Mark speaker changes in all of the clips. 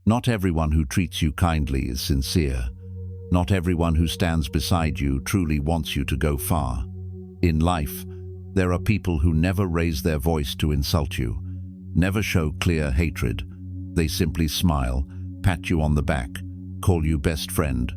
Speaker 1: Not everyone who treats you kindly is sincere. Not everyone who stands beside you truly wants you to go far. In life, there are people who never raise their voice to insult you, never show clear hatred. They simply smile, pat you on the back, call you best friend,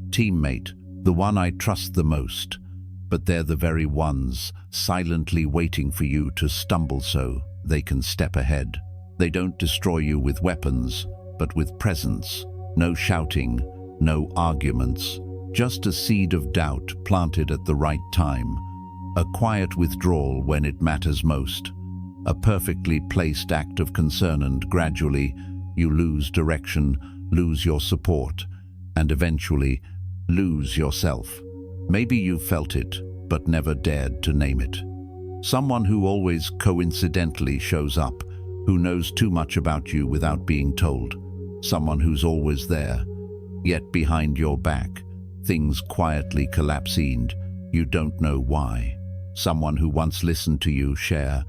Speaker 1: teammate, the one I trust the most. But they're the very ones silently waiting for you to stumble so they can step ahead. They don't destroy you with weapons, but with presence. No shouting, no arguments, just a seed of doubt planted at the right time. A quiet withdrawal when it matters most. A perfectly placed act of concern, and gradually you lose direction, lose your support, and eventually lose yourself. Maybe you felt it, but never dared to name it. Someone who always coincidentally shows up, who knows too much about you without being told. Someone who's always there, yet behind your back, things quietly collapse and you don't know why. Someone who once listened to you share,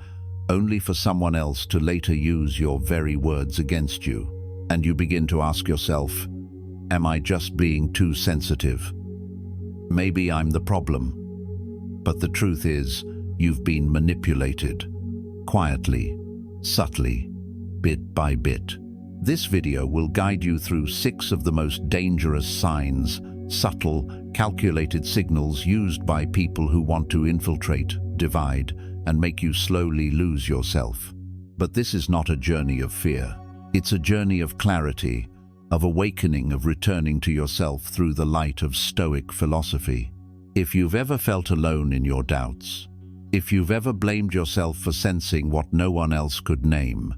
Speaker 1: only for someone else to later use your very words against you. And you begin to ask yourself, am I just being too sensitive? Maybe I'm the problem. But the truth is, you've been manipulated. Quietly, subtly, bit by bit. This video will guide you through 6 of the most dangerous signs, subtle, calculated signals used by people who want to infiltrate, divide, and make you slowly lose yourself. But this is not a journey of fear. It's a journey of clarity, of awakening, of returning to yourself through the light of Stoic philosophy. If you've ever felt alone in your doubts, if you've ever blamed yourself for sensing what no one else could name,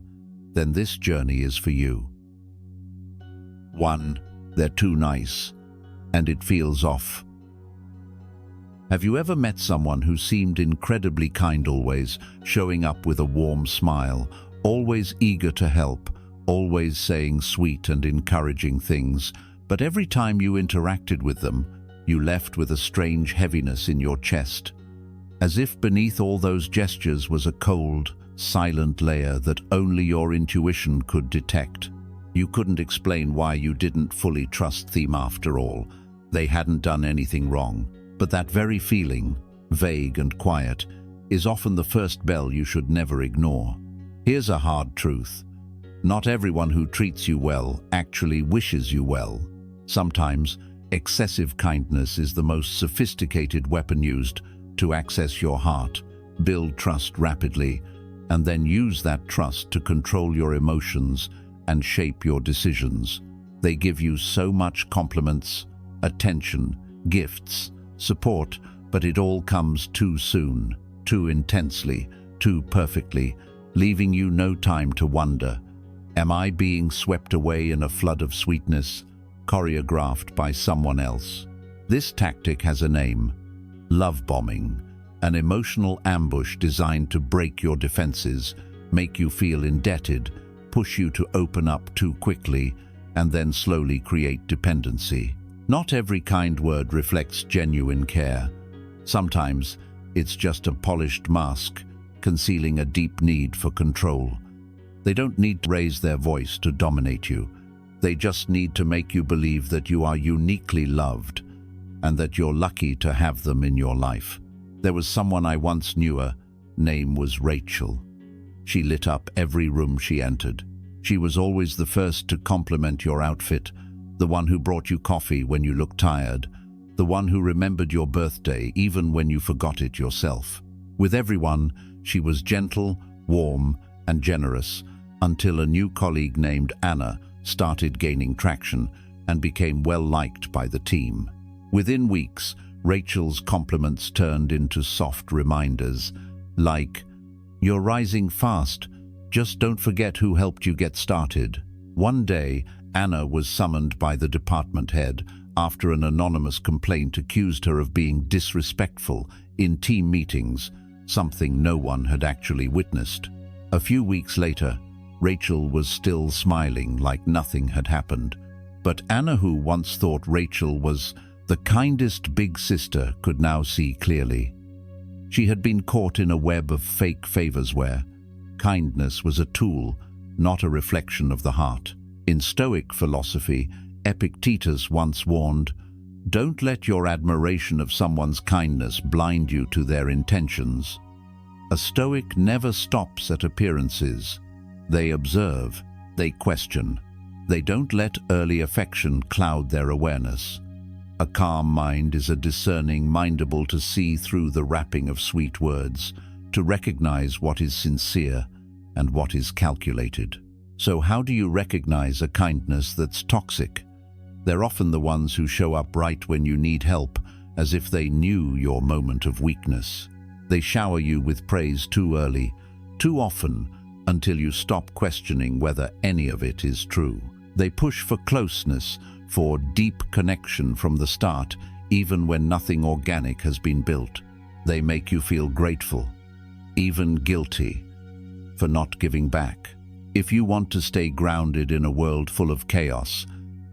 Speaker 1: then this journey is for you. 1. They're too nice, and it feels off. Have you ever met someone who seemed incredibly kind always, showing up with a warm smile, always eager to help, always saying sweet and encouraging things, but every time you interacted with them, you left with a strange heaviness in your chest, as if beneath all those gestures was a cold, silent layer that only your intuition could detect. You couldn't explain why you didn't fully trust them after all. They hadn't done anything wrong. But that very feeling, vague and quiet, is often the first bell you should never ignore. Here's a hard truth. Not everyone who treats you well actually wishes you well. Sometimes, excessive kindness is the most sophisticated weapon used to access your heart, build trust rapidly, and then use that trust to control your emotions and shape your decisions. They give you so much compliments, attention, gifts, support, but it all comes too soon, too intensely, too perfectly, leaving you no time to wonder, am I being swept away in a flood of sweetness, choreographed by someone else? This tactic has a name: love bombing, an emotional ambush designed to break your defenses, make you feel indebted, push you to open up too quickly, and then slowly create dependency. Not every kind word reflects genuine care. Sometimes it's just a polished mask, concealing a deep need for control. They don't need to raise their voice to dominate you. They just need to make you believe that you are uniquely loved and that you're lucky to have them in your life. There was someone I once knew, her name was Rachel. She lit up every room she entered. She was always the first to compliment your outfit, the one who brought you coffee when you looked tired, the one who remembered your birthday even when you forgot it yourself. With everyone, she was gentle, warm, and generous, until a new colleague named Anna started gaining traction and became well-liked by the team. Within weeks, Rachel's compliments turned into soft reminders, like, "You're rising fast, just don't forget who helped you get started." One day, Anna was summoned by the department head after an anonymous complaint accused her of being disrespectful in team meetings, something no one had actually witnessed. A few weeks later, Rachel was still smiling like nothing had happened. But Anna, who once thought Rachel was the kindest big sister, could now see clearly. She had been caught in a web of fake favors where kindness was a tool, not a reflection of the heart. In Stoic philosophy, Epictetus once warned, "Don't let your admiration of someone's kindness blind you to their intentions." A Stoic never stops at appearances. They observe, they question. They don't let early affection cloud their awareness. A calm mind is a discerning mind, able to see through the wrapping of sweet words, to recognize what is sincere and what is calculated. So how do you recognize a kindness that's toxic? They're often the ones who show up right when you need help, as if they knew your moment of weakness. They shower you with praise too early, too often, until you stop questioning whether any of it is true. They push for closeness, for deep connection from the start, even when nothing organic has been built. They make you feel grateful, even guilty, for not giving back. If you want to stay grounded in a world full of chaos,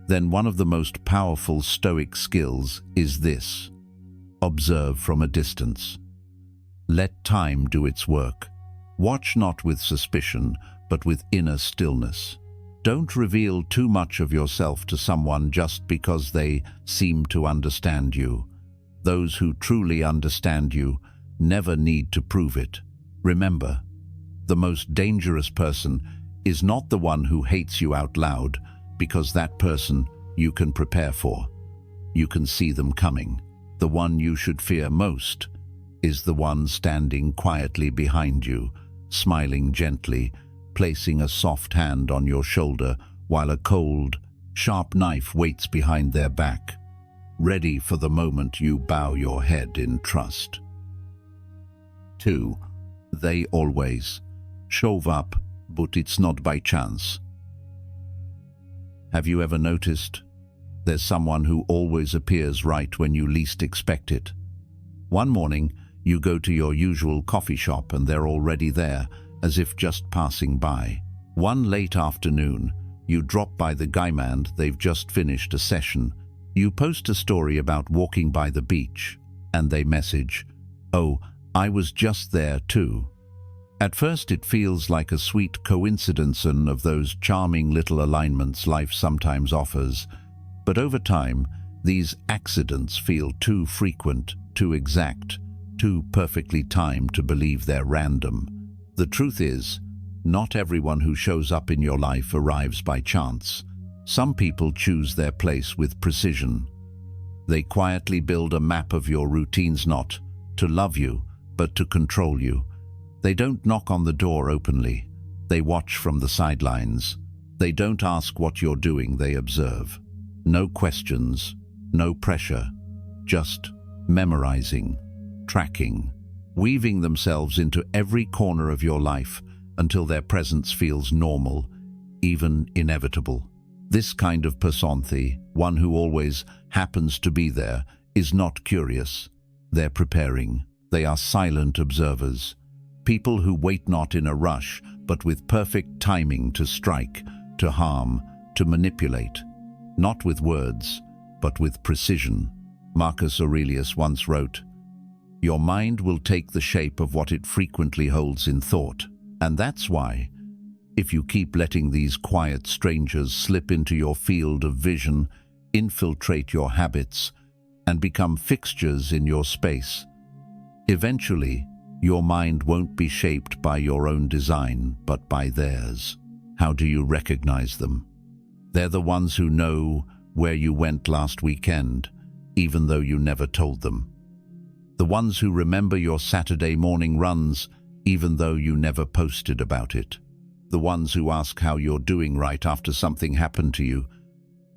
Speaker 1: then one of the most powerful Stoic skills is this: observe from a distance. Let time do its work. Watch not with suspicion, but with inner stillness. Don't reveal too much of yourself to someone just because they seem to understand you. Those who truly understand you never need to prove it. Remember, the most dangerous person is not the one who hates you out loud, because that person you can prepare for. You can see them coming. The one you should fear most is the one standing quietly behind you, smiling gently, placing a soft hand on your shoulder while a cold, sharp knife waits behind their back, ready for the moment you bow your head in trust. 2. They always show up, but it's not by chance. Have you ever noticed? There's someone who always appears right when you least expect it. One morning, you go to your usual coffee shop and they're already there, as if just passing by. One late afternoon, you drop by the Gaiman, they've just finished a session. You post a story about walking by the beach, and they message, "Oh, I was just there too." At first it feels like a sweet coincidence and of those charming little alignments life sometimes offers, but over time, these accidents feel too frequent, too exact, too perfectly timed to believe they're random. The truth is, not everyone who shows up in your life arrives by chance. Some people choose their place with precision. They quietly build a map of your routines, not to love you, but to control you. They don't knock on the door openly. They watch from the sidelines. They don't ask what you're doing, they observe. No questions, no pressure, just memorizing, tracking, weaving themselves into every corner of your life until their presence feels normal, even inevitable. This kind of personality, one who always happens to be there, is not curious. They're preparing. They are silent observers. People who wait not in a rush, but with perfect timing to strike, to harm, to manipulate. Not with words, but with precision. Marcus Aurelius once wrote, "Your mind will take the shape of what it frequently holds in thought." And that's why, if you keep letting these quiet strangers slip into your field of vision, infiltrate your habits, and become fixtures in your space, eventually, your mind won't be shaped by your own design, but by theirs. How do you recognize them? They're the ones who know where you went last weekend, even though you never told them. The ones who remember your Saturday morning runs, even though you never posted about it. The ones who ask how you're doing right after something happened to you,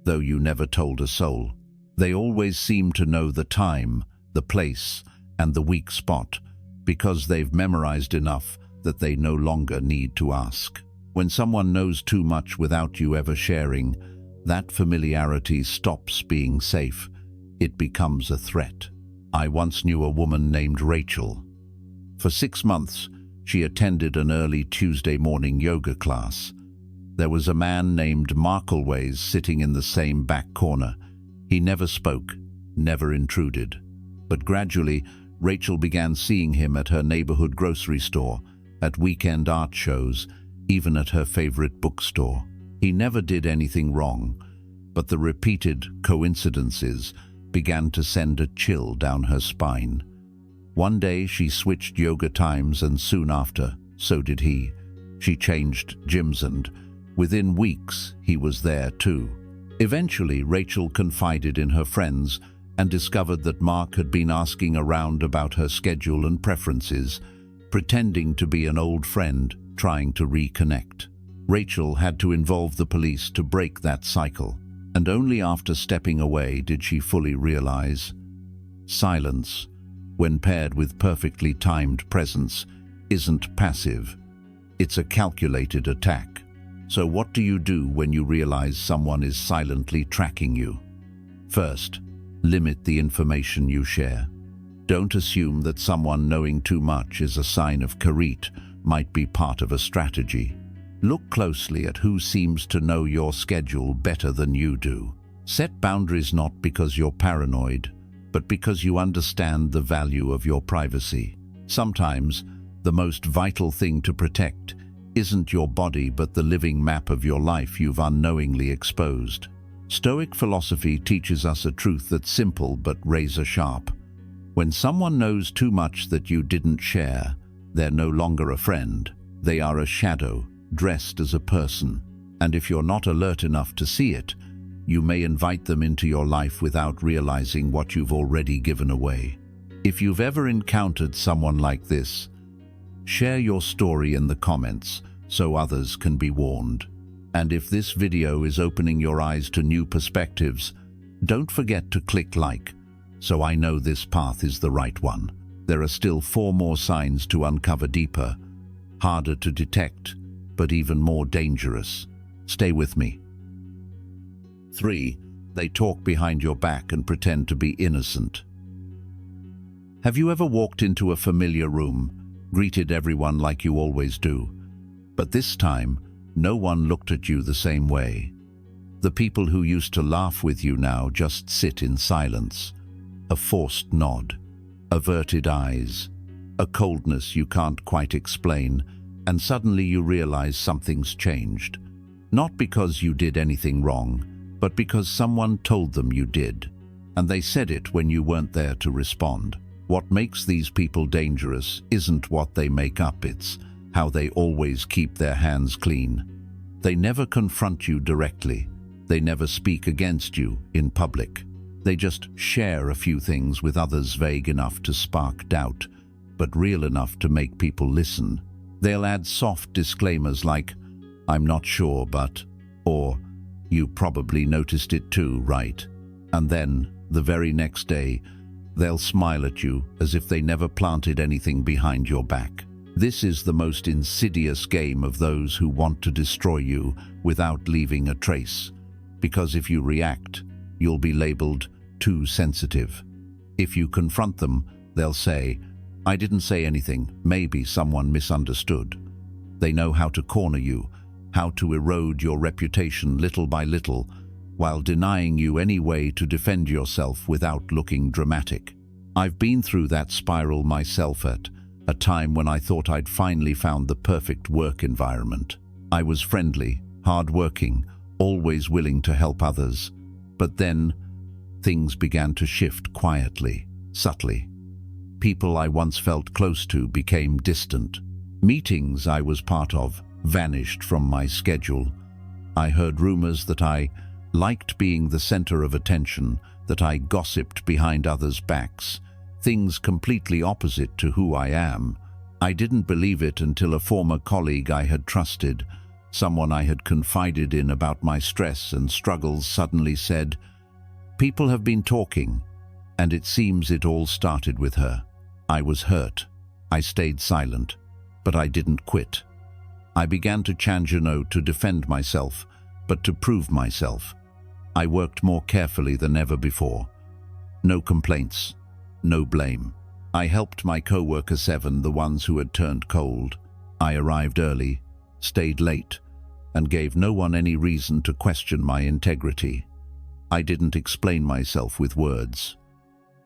Speaker 1: though you never told a soul. They always seem to know the time, the place, and the weak spot, because they've memorized enough that they no longer need to ask. When someone knows too much without you ever sharing, that familiarity stops being safe. It becomes a threat. I once knew a woman named Rachel. For 6 months, she attended an early Tuesday morning yoga class. There was a man named Mark always sitting in the same back corner. He never spoke, never intruded. But gradually, Rachel began seeing him at her neighborhood grocery store, at weekend art shows, even at her favorite bookstore. He never did anything wrong, but the repeated coincidences began to send a chill down her spine. One day she switched yoga times, and soon after, so did he. She changed gyms, and within weeks he was there too. Eventually, Rachel confided in her friends and discovered that Mark had been asking around about her schedule and preferences, pretending to be an old friend trying to reconnect. Rachel had to involve the police to break that cycle, and only after stepping away did she fully realize silence, when paired with perfectly timed presence, isn't passive. It's a calculated attack. So what do you do when you realize someone is silently tracking you? First, limit the information you share. Don't assume that someone knowing too much is a sign of Karit might be part of a strategy. Look closely at who seems to know your schedule better than you do. Set boundaries not because you're paranoid, but because you understand the value of your privacy. Sometimes, the most vital thing to protect isn't your body but the living map of your life you've unknowingly exposed. Stoic philosophy teaches us a truth that's simple but razor-sharp. When someone knows too much that you didn't share, they're no longer a friend. They are a shadow, dressed as a person. And if you're not alert enough to see it, you may invite them into your life without realizing what you've already given away. If you've ever encountered someone like this, share your story in the comments so others can be warned. And if this video is opening your eyes to new perspectives, don't forget to click like, so I know this path is the right one. There are still 4 more signs to uncover deeper, harder to detect, but even more dangerous. Stay with me. 3. They talk behind your back and pretend to be innocent. Have you ever walked into a familiar room, greeted everyone like you always do, but this time, no one looked at you the same way? The people who used to laugh with you now just sit in silence. A forced nod, averted eyes, a coldness you can't quite explain, and suddenly you realize something's changed. Not because you did anything wrong, but because someone told them you did, and they said it when you weren't there to respond. What makes these people dangerous isn't what they make up, it's how they always keep their hands clean. They never confront you directly. They never speak against you in public. They just share a few things with others vague enough to spark doubt, but real enough to make people listen. They'll add soft disclaimers like, "I'm not sure, but," or "You probably noticed it too, right?" And then, the very next day, they'll smile at you as if they never planted anything behind your back. This is the most insidious game of those who want to destroy you without leaving a trace. Because if you react, you'll be labeled too sensitive. If you confront them, they'll say, "I didn't say anything, maybe someone misunderstood." They know how to corner you, how to erode your reputation little by little, while denying you any way to defend yourself without looking dramatic. I've been through that spiral myself at a time when I thought I'd finally found the perfect work environment. I was friendly, hard-working, always willing to help others. But then, things began to shift quietly, subtly. People I once felt close to became distant. Meetings I was part of vanished from my schedule. I heard rumors that I liked being the center of attention, that I gossiped behind others' backs, things completely opposite to who I am. I didn't believe it until a former colleague I had trusted, someone I had confided in about my stress and struggles, suddenly said, "People have been talking," and it seems it all started with her. I was hurt. I stayed silent, but I didn't quit. I began to change to defend myself, but to prove myself. I worked more carefully than ever before. No complaints, no blame. I helped my co-worker 7, the ones who had turned cold. I arrived early, stayed late, and gave no one any reason to question my integrity. I didn't explain myself with words.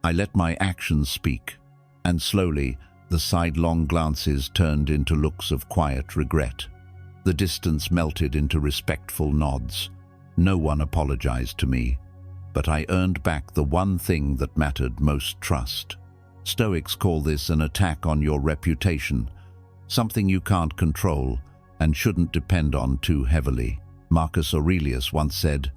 Speaker 1: I let my actions speak, and slowly the sidelong glances turned into looks of quiet regret. The distance melted into respectful nods. No one apologized to me, but I earned back the one thing that mattered most: trust. Stoics call this an attack on your reputation, something you can't control and shouldn't depend on too heavily. Marcus Aurelius once said,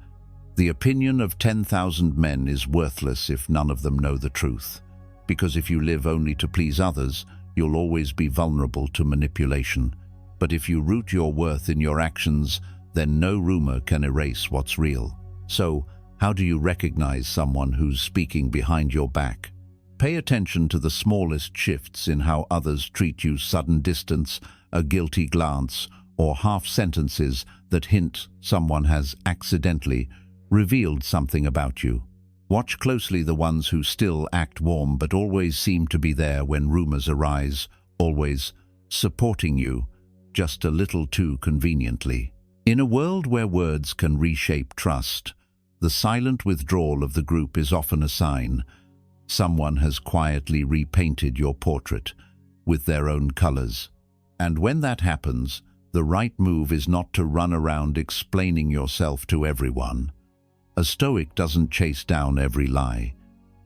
Speaker 1: "The opinion of 10,000 men is worthless if none of them know the truth, because if you live only to please others, you'll always be vulnerable to manipulation. But if you root your worth in your actions, then no rumor can erase what's real." So, how do you recognize someone who's speaking behind your back? Pay attention to the smallest shifts in how others treat you: sudden distance, a guilty glance, or half sentences that hint someone has accidentally revealed something about you. Watch closely the ones who still act warm but always seem to be there when rumors arise, always supporting you, just a little too conveniently. In a world where words can reshape trust, the silent withdrawal of the group is often a sign someone has quietly repainted your portrait with their own colors. And when that happens, the right move is not to run around explaining yourself to everyone. A Stoic doesn't chase down every lie.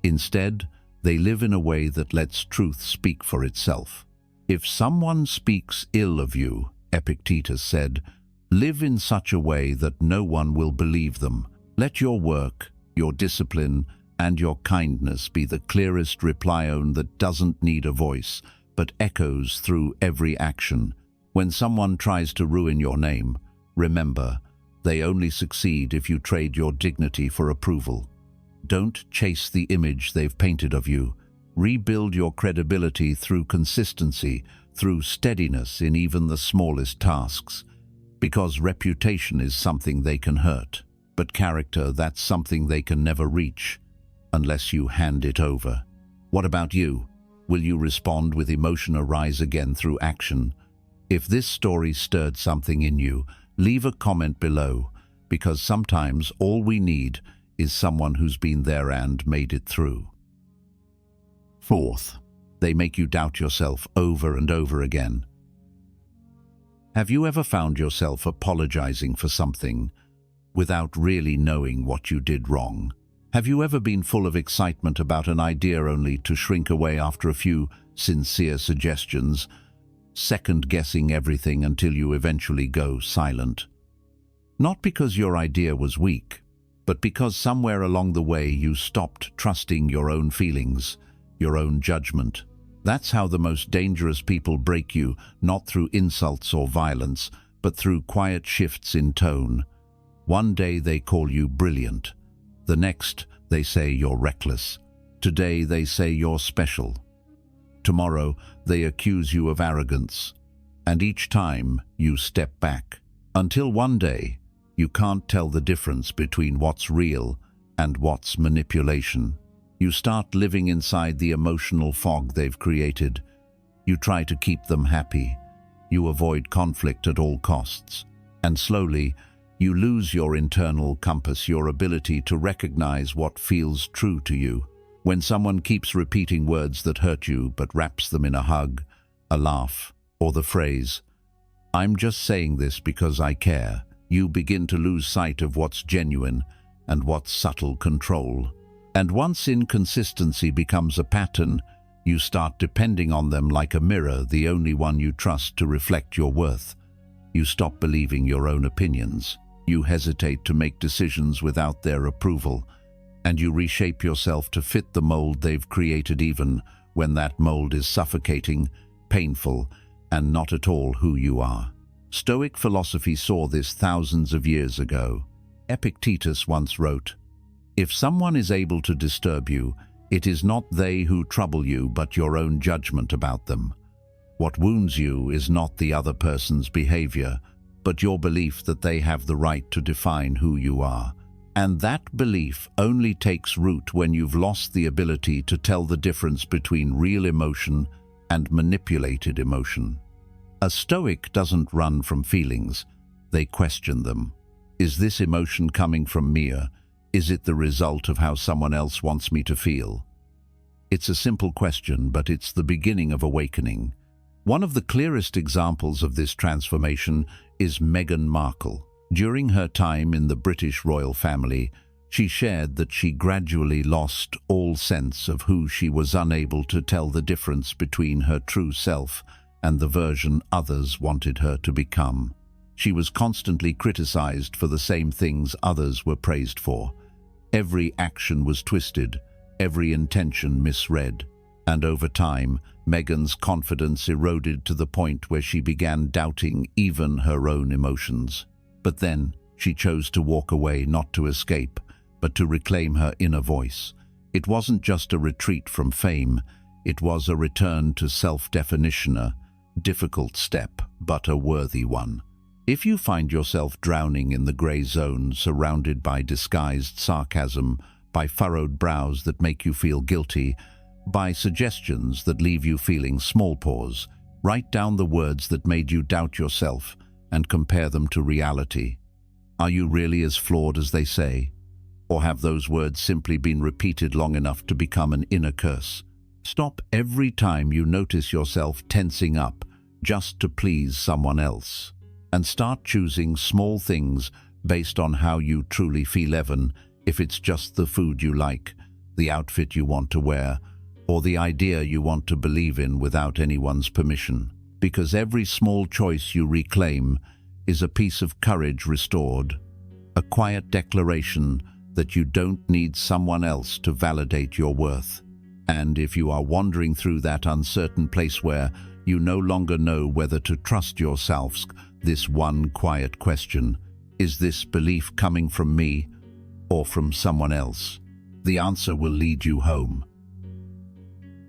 Speaker 1: Instead, they live in a way that lets truth speak for itself. If someone speaks ill of you, Epictetus said, live in such a way that no one will believe them. Let your work, your discipline, and your kindness be the clearest reply that doesn't need a voice, but echoes through every action. When someone tries to ruin your name, remember, they only succeed if you trade your dignity for approval. Don't chase the image they've painted of you. Rebuild your credibility through consistency, through steadiness in even the smallest tasks. Because reputation is something they can hurt, but character, that's something they can never reach, unless you hand it over. What about you? Will you respond with emotion or rise again through action? If this story stirred something in you, leave a comment below, because sometimes all we need is someone who's been there and made it through. Fourth, they make you doubt yourself over and over again. Have you ever found yourself apologizing for something without really knowing what you did wrong? Have you ever been full of excitement about an idea only to shrink away after a few sincere suggestions, second-guessing everything until you eventually go silent? Not because your idea was weak, but because somewhere along the way you stopped trusting your own feelings, your own judgment. That's how the most dangerous people break you, not through insults or violence, but through quiet shifts in tone. One day they call you brilliant. The next, they say you're reckless. Today, they say you're special. Tomorrow, they accuse you of arrogance. And each time, you step back. Until one day, you can't tell the difference between what's real and what's manipulation. You start living inside the emotional fog they've created. You try to keep them happy. You avoid conflict at all costs. And slowly, you lose your internal compass, your ability to recognize what feels true to you. When someone keeps repeating words that hurt you but wraps them in a hug, a laugh, or the phrase, "I'm just saying this because I care," you begin to lose sight of what's genuine and what's subtle control. And once inconsistency becomes a pattern, you start depending on them like a mirror, the only one you trust to reflect your worth. You stop believing your own opinions. You hesitate to make decisions without their approval, and you reshape yourself to fit the mold they've created, even when that mold is suffocating, painful, and not at all who you are. Stoic philosophy saw this thousands of years ago. Epictetus once wrote, "If someone is able to disturb you, it is not they who trouble you, but your own judgment about them. What wounds you is not the other person's behavior, but your belief that they have the right to define who you are. And that belief only takes root when you've lost the ability to tell the difference between real emotion and manipulated emotion." A Stoic doesn't run from feelings, they question them. Is this emotion coming from me? Is it the result of how someone else wants me to feel? It's a simple question, but it's the beginning of awakening. One of the clearest examples of this transformation is Meghan Markle. During her time in the British royal family, she shared that she gradually lost all sense of who she was, unable to tell the difference between her true self and the version others wanted her to become. She was constantly criticized for the same things others were praised for. Every action was twisted, every intention misread. And over time, Meghan's confidence eroded to the point where she began doubting even her own emotions. But then, she chose to walk away, not to escape, but to reclaim her inner voice. It wasn't just a retreat from fame, it was a return to self-definition, a difficult step, but a worthy one. If you find yourself drowning in the grey zone, surrounded by disguised sarcasm, by furrowed brows that make you feel guilty, by suggestions that leave you feeling small, pause. Write down the words that made you doubt yourself and compare them to reality. Are you really as flawed as they say? Or have those words simply been repeated long enough to become an inner curse? Stop every time you notice yourself tensing up just to please someone else, and start choosing small things based on how you truly feel, even if it's just the food you like, the outfit you want to wear, or the idea you want to believe in without anyone's permission. Because every small choice you reclaim is a piece of courage restored, a quiet declaration that you don't need someone else to validate your worth. And if you are wandering through that uncertain place where you no longer know whether to trust yourself, this one quiet question: is this belief coming from me or from someone else? The answer will lead you home.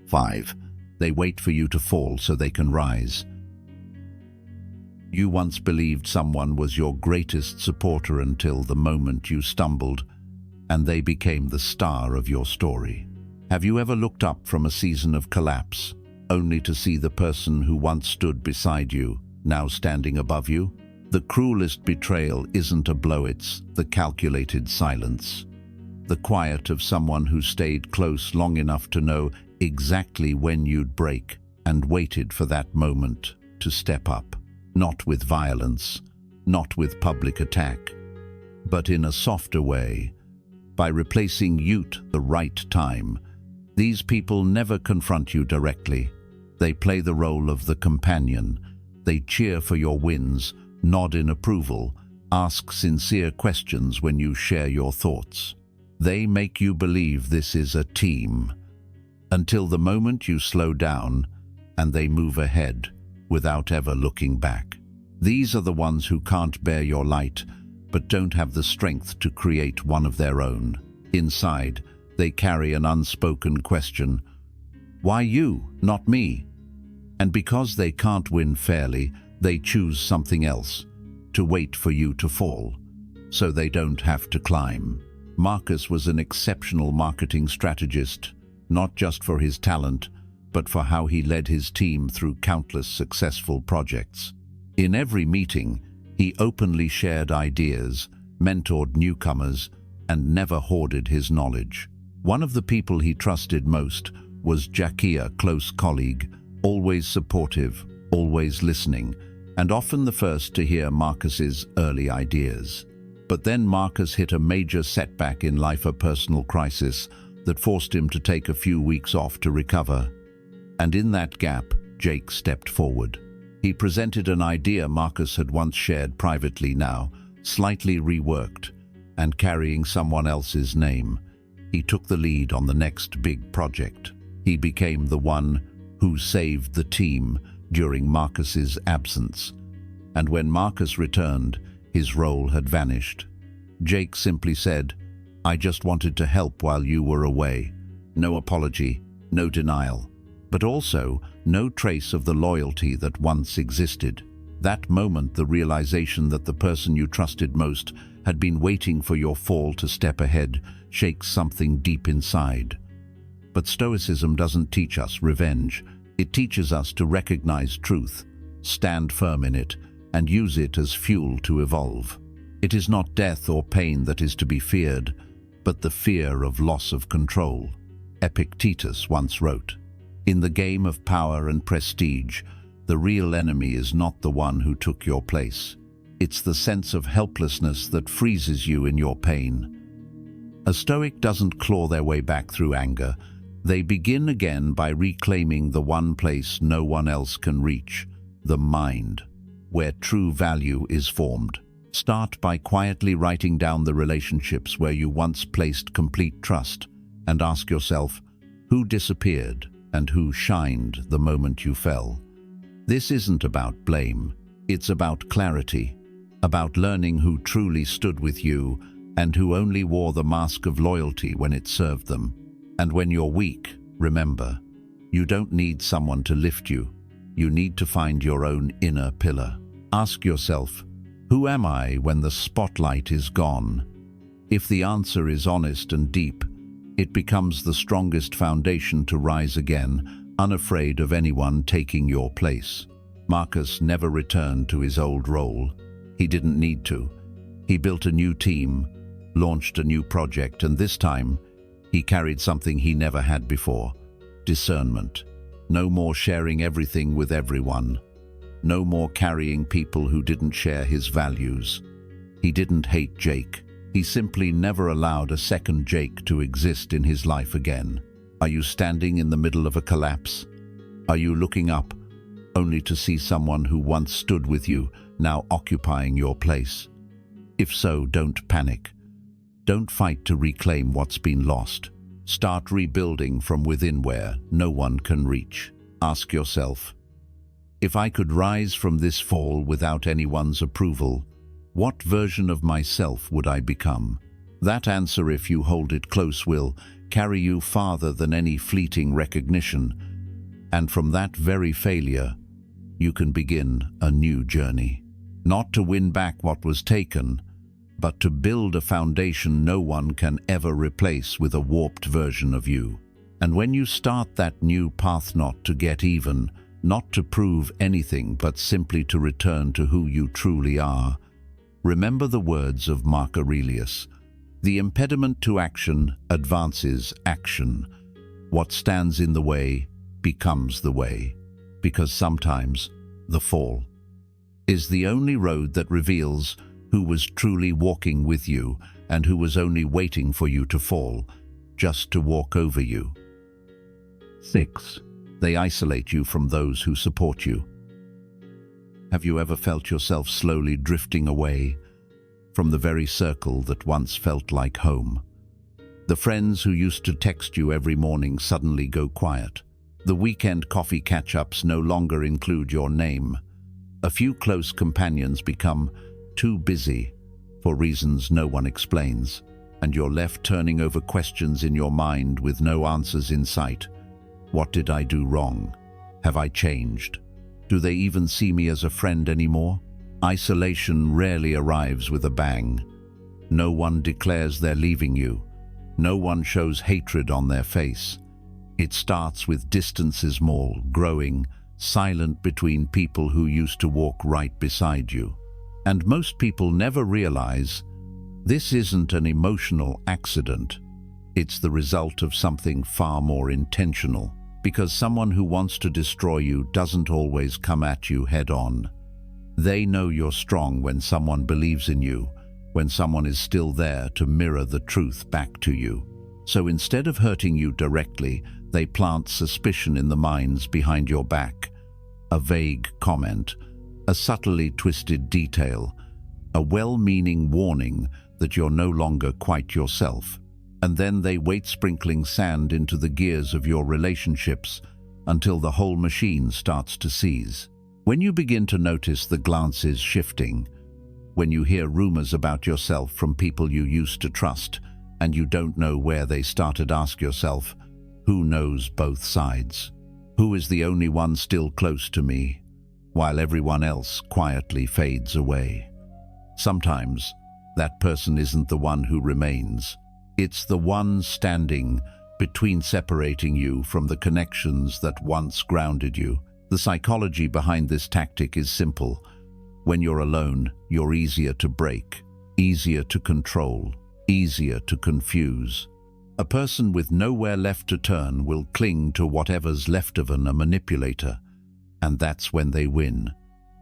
Speaker 1: 5. They wait for you to fall so they can rise. You once believed someone was your greatest supporter until the moment you stumbled, and they became the star of your story. Have you ever looked up from a season of collapse, only to see the person who once stood beside you now standing above you? The cruelest betrayal isn't a blow, it's the calculated silence. The quiet of someone who stayed close long enough to know exactly when you'd break and waited for that moment to step up. Not with violence, not with public attack, but in a softer way, by replacing you at the right time. These people never confront you directly. They play the role of the companion. They cheer for your wins, nod in approval, ask sincere questions when you share your thoughts. They make you believe this is a team, until the moment you slow down and they move ahead without ever looking back. These are the ones who can't bear your light, but don't have the strength to create one of their own. Inside, they carry an unspoken question: why you, not me? And because they can't win fairly, they choose something else, to wait for you to fall, so they don't have to climb. Marcus was an exceptional marketing strategist, not just for his talent, but for how he led his team through countless successful projects. In every meeting, he openly shared ideas, mentored newcomers, and never hoarded his knowledge. One of the people he trusted most was Jackie, a close colleague, always supportive, always listening, and often the first to hear Marcus's early ideas. But then Marcus hit a major setback in life, a personal crisis that forced him to take a few weeks off to recover. And in that gap, Jake stepped forward. He presented an idea Marcus had once shared privately, now slightly reworked and carrying someone else's name. He took the lead on the next big project. He became the one who saved the team during Marcus's absence. And when Marcus returned, his role had vanished. Jake simply said, "I just wanted to help while you were away." No apology, no denial, but also no trace of the loyalty that once existed. That moment, the realization that the person you trusted most had been waiting for your fall to step ahead, shakes something deep inside. But Stoicism doesn't teach us revenge. It teaches us to recognize truth, stand firm in it, and use it as fuel to evolve. It is not death or pain that is to be feared, but the fear of loss of control. Epictetus once wrote, "In the game of power and prestige, The real enemy is not the one who took your place. It's the sense of helplessness that freezes you in your pain. A Stoic doesn't claw their way back through anger. They begin again by reclaiming the one place no one else can reach, the mind, where true value is formed. Start by quietly writing down the relationships where you once placed complete trust and ask yourself, who disappeared and who shined the moment you fell? This isn't about blame, it's about clarity, about learning who truly stood with you and who only wore the mask of loyalty when it served them. And when you're weak, remember, you don't need someone to lift you. You need to find your own inner pillar. Ask yourself, who am I when the spotlight is gone? If the answer is honest and deep, it becomes the strongest foundation to rise again, unafraid of anyone taking your place. Marcus never returned to his old role. He didn't need to. He built a new team, launched a new project, and this time, he carried something he never had before: discernment. No more sharing everything with everyone. No more carrying people who didn't share his values. He didn't hate Jake. He simply never allowed a second Jake to exist in his life again. Are you standing in the middle of a collapse? Are you looking up, only to see someone who once stood with you now occupying your place? If so, don't panic. Don't fight to reclaim what's been lost. Start rebuilding from within where no one can reach. Ask yourself, if I could rise from this fall without anyone's approval, what version of myself would I become? That answer, if you hold it close, will carry you farther than any fleeting recognition. And from that very failure, you can begin a new journey. Not to win back what was taken, but to build a foundation no one can ever replace with a warped version of you. And when you start that new path, not to get even, not to prove anything, but simply to return to who you truly are, remember the words of Mark Aurelius: the impediment to action advances action. What stands in the way becomes the way, because sometimes the fall is the only road that reveals who was truly walking with you and who was only waiting for you to fall, just to walk over you. 6. They isolate you from those who support you. Have you ever felt yourself slowly drifting away from the very circle that once felt like home? The friends who used to text you every morning suddenly go quiet. The weekend coffee catch-ups no longer include your name. A few close companions become too busy for reasons no one explains, and you're left turning over questions in your mind with no answers in sight. What did I do wrong? Have I changed? Do they even see me as a friend anymore? Isolation rarely arrives with a bang. No one declares they're leaving you. No one shows hatred on their face. It starts with distances more, growing, silent between people who used to walk right beside you. And most people never realize this isn't an emotional accident. It's the result of something far more intentional, because someone who wants to destroy you doesn't always come at you head-on. They know you're strong when someone believes in you, when someone is still there to mirror the truth back to you. So instead of hurting you directly, they plant suspicion in the minds behind your back. A vague comment, a subtly twisted detail, a well-meaning warning that you're no longer quite yourself. And then they wait, sprinkling sand into the gears of your relationships until the whole machine starts to seize. When you begin to notice the glances shifting, when you hear rumors about yourself from people you used to trust and you don't know where they started, ask yourself, who knows both sides? Who is the only one still close to me, while everyone else quietly fades away? Sometimes that person isn't the one who remains. It's the one standing between, separating you from the connections that once grounded you. The psychology behind this tactic is simple. When you're alone, you're easier to break, easier to control, easier to confuse. A person with nowhere left to turn will cling to whatever's left of a manipulator. And that's when they win.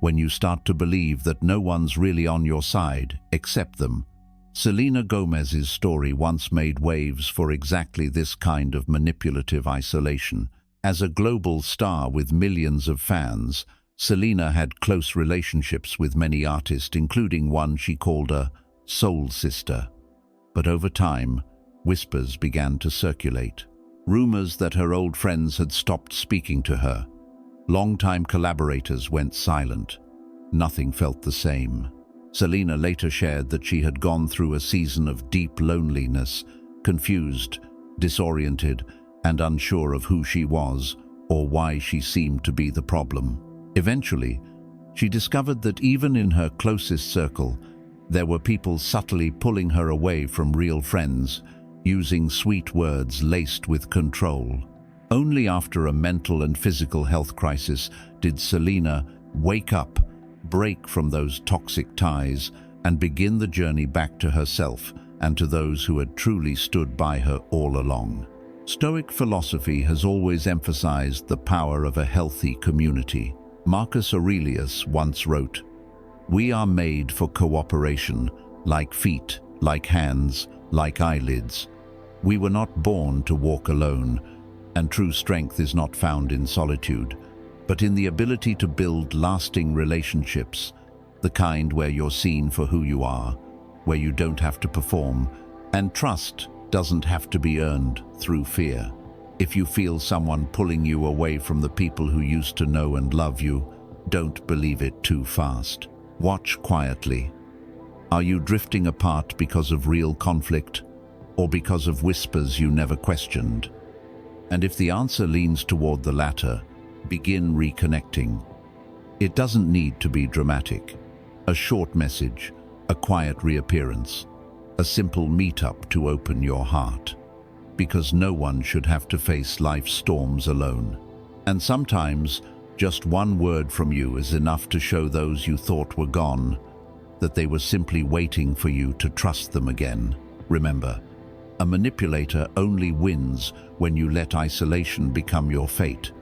Speaker 1: When you start to believe that no one's really on your side except them. Selena Gomez's story once made waves for exactly this kind of manipulative isolation. As a global star with millions of fans, Selena had close relationships with many artists, including one she called a soul sister. But over time, whispers began to circulate. Rumors that her old friends had stopped speaking to her. Longtime collaborators went silent. Nothing felt the same. Selena later shared that she had gone through a season of deep loneliness, confused, disoriented, and unsure of who she was or why she seemed to be the problem. Eventually, she discovered that even in her closest circle, there were people subtly pulling her away from real friends, using sweet words laced with control. Only after a mental and physical health crisis did Selena wake up, break from those toxic ties, and begin the journey back to herself and to those who had truly stood by her all along. Stoic philosophy has always emphasized the power of a healthy community. Marcus Aurelius once wrote, "We are made for cooperation, like feet, like hands, like eyelids. We were not born to walk alone, and true strength is not found in solitude, but in the ability to build lasting relationships, the kind where you're seen for who you are, where you don't have to perform, and trust doesn't have to be earned through fear." If you feel someone pulling you away from the people who used to know and love you, don't believe it too fast. Watch quietly. Are you drifting apart because of real conflict, or because of whispers you never questioned? And if the answer leans toward the latter, begin reconnecting. It doesn't need to be dramatic. A short message, a quiet reappearance, a simple meetup to open your heart. Because no one should have to face life's storms alone. And sometimes, just one word from you is enough to show those you thought were gone that they were simply waiting for you to trust them again. Remember, a manipulator only wins when you let isolation become your fate.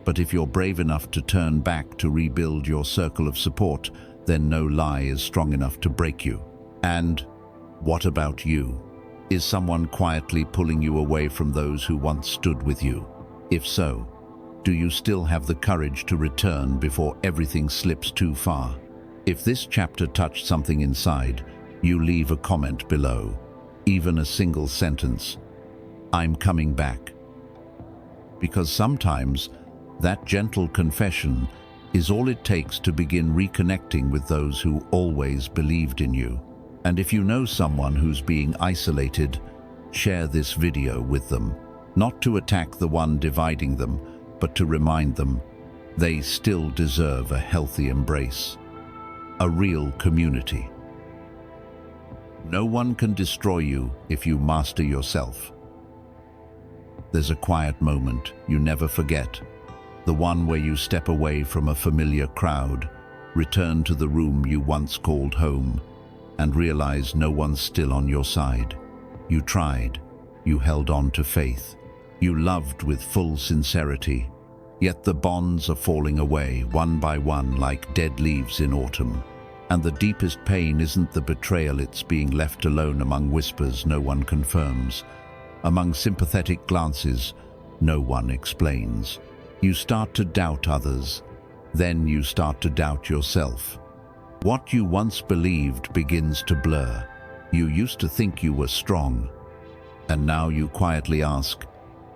Speaker 1: But if you're brave enough to turn back to rebuild your circle of support, then no lie is strong enough to break you. And what about you? Is someone quietly pulling you away from those who once stood with you? If so, do you still have the courage to return before everything slips too far? If this chapter touched something inside, you leave a comment below. Even a single sentence, "I'm coming back." Because sometimes that gentle confession is all it takes to begin reconnecting with those who always believed in you. And if you know someone who's being isolated, share this video with them. Not to attack the one dividing them, but to remind them they still deserve a healthy embrace. A real community. No one can destroy you if you master yourself. There's a quiet moment you never forget. The one where you step away from a familiar crowd, return to the room you once called home, and realize no one's still on your side. You tried, you held on to faith, you loved with full sincerity, yet the bonds are falling away one by one like dead leaves in autumn. And the deepest pain isn't the betrayal, it's being left alone among whispers no one confirms, among sympathetic glances no one explains. You start to doubt others, then you start to doubt yourself. What you once believed begins to blur. You used to think you were strong, and now you quietly ask,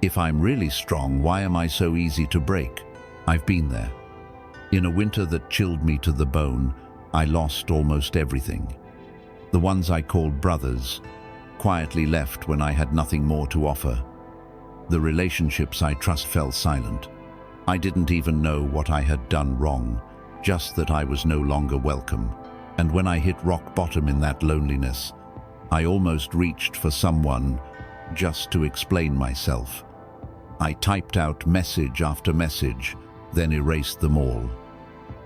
Speaker 1: if I'm really strong, why am I so easy to break? I've been there. In a winter that chilled me to the bone, I lost almost everything. The ones I called brothers quietly left when I had nothing more to offer. The relationships I trust fell silent. I didn't even know what I had done wrong, just that I was no longer welcome. And when I hit rock bottom in that loneliness, I almost reached for someone just to explain myself. I typed out message after message, then erased them all.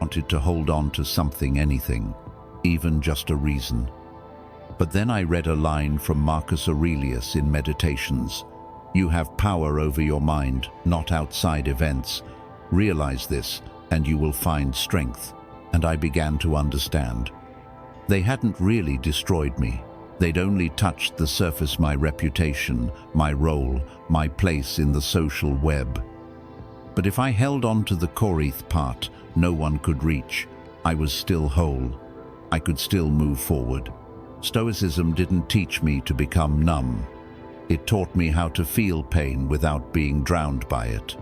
Speaker 1: Wanted to hold on to something, anything, even just a reason. But then I read a line from Marcus Aurelius in Meditations. You have power over your mind, not outside events. Realize this, and you will find strength." And I began to understand. They hadn't really destroyed me. They'd only touched the surface: my reputation, my role, my place in the social web. But if I held on to the Korith part no one could reach, I was still whole. I could still move forward. Stoicism didn't teach me to become numb. It taught me how to feel pain without being drowned by it.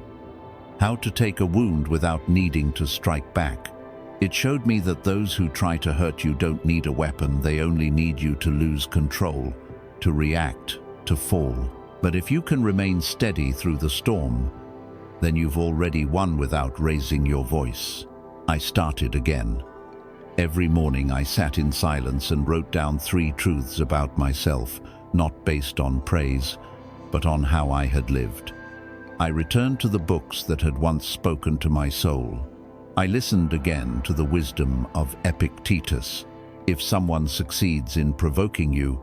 Speaker 1: How to take a wound without needing to strike back. It showed me that those who try to hurt you don't need a weapon, they only need you to lose control, to react, to fall. But if you can remain steady through the storm, then you've already won without raising your voice. I started again. Every morning I sat in silence and wrote down 3 truths about myself, not based on praise, but on how I had lived. I returned to the books that had once spoken to my soul. I listened again to the wisdom of Epictetus. If someone succeeds in provoking you,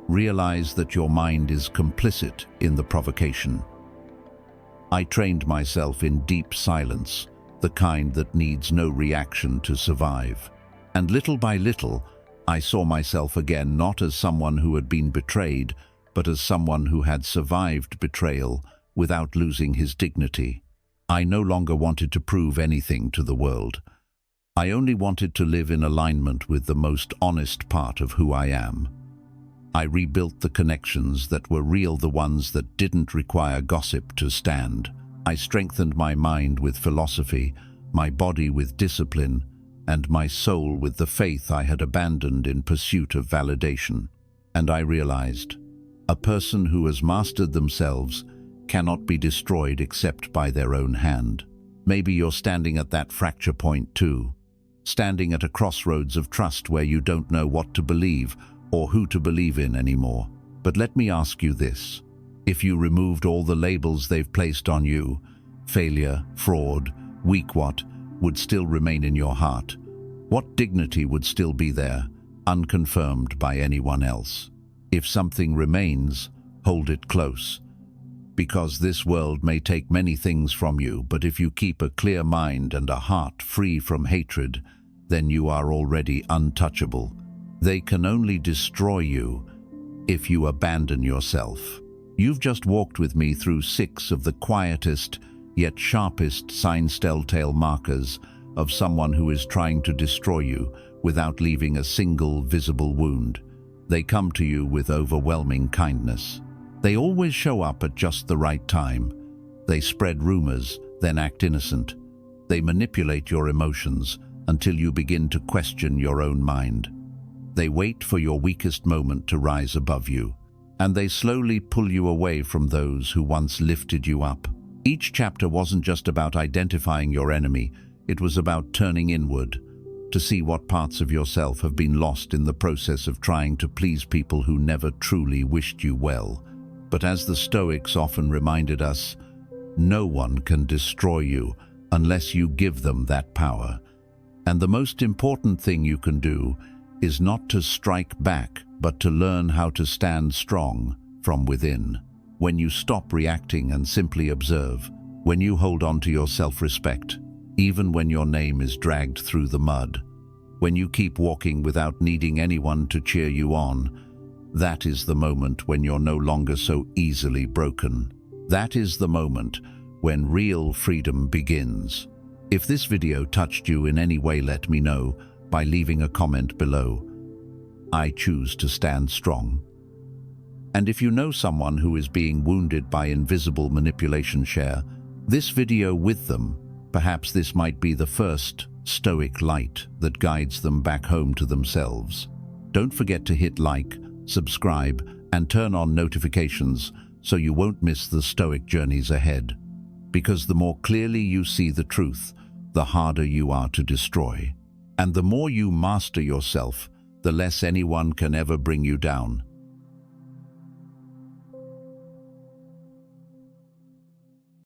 Speaker 1: realize that your mind is complicit in the provocation. I trained myself in deep silence, the kind that needs no reaction to survive. And little by little, I saw myself again not as someone who had been betrayed, but as someone who had survived betrayal without losing his dignity. I no longer wanted to prove anything to the world. I only wanted to live in alignment with the most honest part of who I am. I rebuilt the connections that were real, the ones that didn't require gossip to stand. I strengthened my mind with philosophy, my body with discipline, and my soul with the faith I had abandoned in pursuit of validation. And I realized, a person who has mastered themselves cannot be destroyed except by their own hand. Maybe you're standing at that fracture point too, standing at a crossroads of trust where you don't know what to believe or who to believe in anymore. But let me ask you this: if you removed all the labels they've placed on you, failure, fraud, weak, what would still remain in your heart? What dignity would still be there, unconfirmed by anyone else? If something remains, hold it close. Because this world may take many things from you, but if you keep a clear mind and a heart free from hatred, then you are already untouchable. They can only destroy you if you abandon yourself. You've just walked with me through 6 of the quietest yet sharpest telltale markers of someone who is trying to destroy you without leaving a single visible wound. They come to you with overwhelming kindness. They always show up at just the right time. They spread rumors, then act innocent. They manipulate your emotions until you begin to question your own mind. They wait for your weakest moment to rise above you, and they slowly pull you away from those who once lifted you up. Each chapter wasn't just about identifying your enemy, it was about turning inward, to see what parts of yourself have been lost in the process of trying to please people who never truly wished you well. But as the Stoics often reminded us, no one can destroy you unless you give them that power. And the most important thing you can do is not to strike back, but to learn how to stand strong from within. When you stop reacting and simply observe, when you hold on to your self-respect, even when your name is dragged through the mud, when you keep walking without needing anyone to cheer you on, that is the moment when you're no longer so easily broken. That is the moment when real freedom begins. If this video touched you in any way, let me know by leaving a comment below. I choose to stand strong. And if you know someone who is being wounded by invisible manipulation, share this video with them. Perhaps this might be the first Stoic light that guides them back home to themselves. Don't forget to hit like, subscribe, and turn on notifications so you won't miss the Stoic journeys ahead. Because the more clearly you see the truth, the harder you are to destroy. And the more you master yourself, the less anyone can ever bring you down.